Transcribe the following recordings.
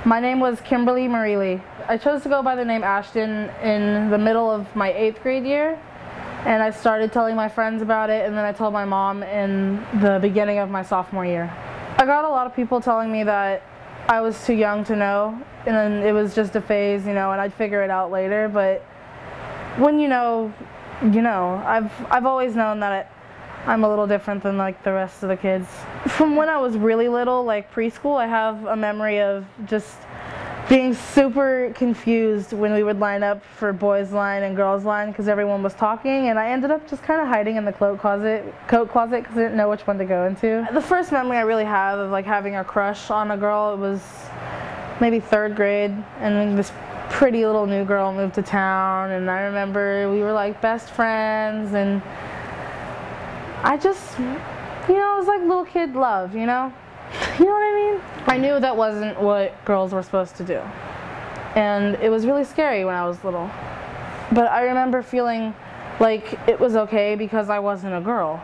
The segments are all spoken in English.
My name was Kimberly Marie Lee. I chose to go by the name Ashton in the middle of my 8th grade year, and I started telling my friends about it, and then I told my mom in the beginning of my sophomore year. I got a lot of people telling me that I was too young to know, and then it was just a phase, you know, and I'd figure it out later. But when you know, you know. I've always known that I'm a little different than like the rest of the kids. From when I was really little, like preschool, I have a memory of just being super confused when we would line up for boys line and girls line because everyone was talking, and I ended up just kind of hiding in the coat closet because I didn't know which one to go into. The first memory I really have of like having a crush on a girl, it was maybe 3rd grade, and this pretty little new girl moved to town, and I remember we were like best friends, and I just, you know, it was like little kid love, you know? You know what I mean? I knew that wasn't what girls were supposed to do, and it was really scary when I was little. But I remember feeling like it was okay because I wasn't a girl.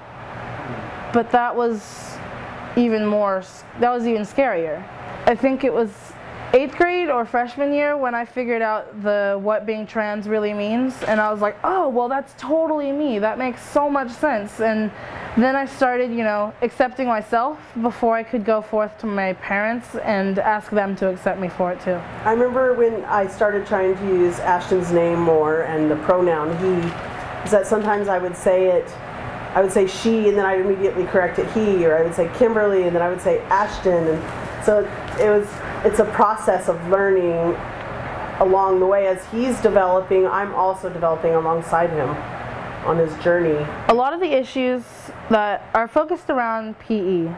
But that was even scarier. I think it was 8th grade or freshman year when I figured out what being trans really means, and I was like, oh, well, that's totally me. That makes so much sense. And then I started, you know, accepting myself before I could go forth to my parents and ask them to accept me for it too. I remember when I started trying to use Ashton's name more and the pronoun he, is that sometimes I would say she, and then I'd immediately correct it he, or I would say Kimberly, and then I would say Ashton. And so it's a process of learning along the way. As he's developing, I'm also developing alongside him on his journey. A lot of the issues that are focused around PE,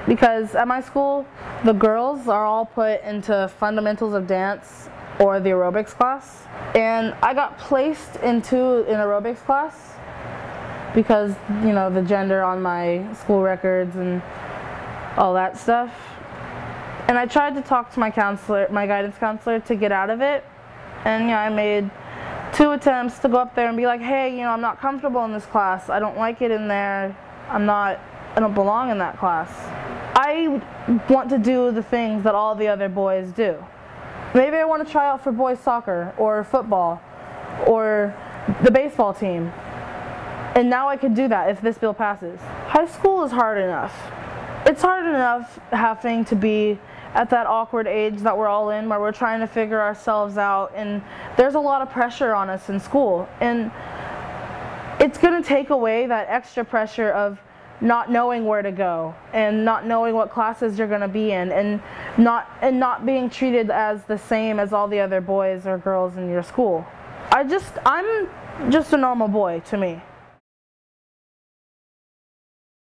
because at my school, the girls are all put into fundamentals of dance or the aerobics class, and I got placed into an aerobics class because, you know, the gender on my school records and all that stuff. And I tried to talk to my guidance counselor to get out of it, and you know, I made 2 attempts to go up there and be like, hey, you know, I'm not comfortable in this class. I don't like it in there. I don't belong in that class. I want to do the things that all the other boys do. Maybe I want to try out for boys soccer or football or the baseball team. And now I could do that if this bill passes. High school is hard enough. It's hard enough having to be at that awkward age that we're all in, where we're trying to figure ourselves out, and there's a lot of pressure on us in school, and it's going to take away that extra pressure of not knowing where to go and not knowing what classes you're going to be in, and not being treated as the same as all the other boys or girls in your school. I'm just a normal boy to me.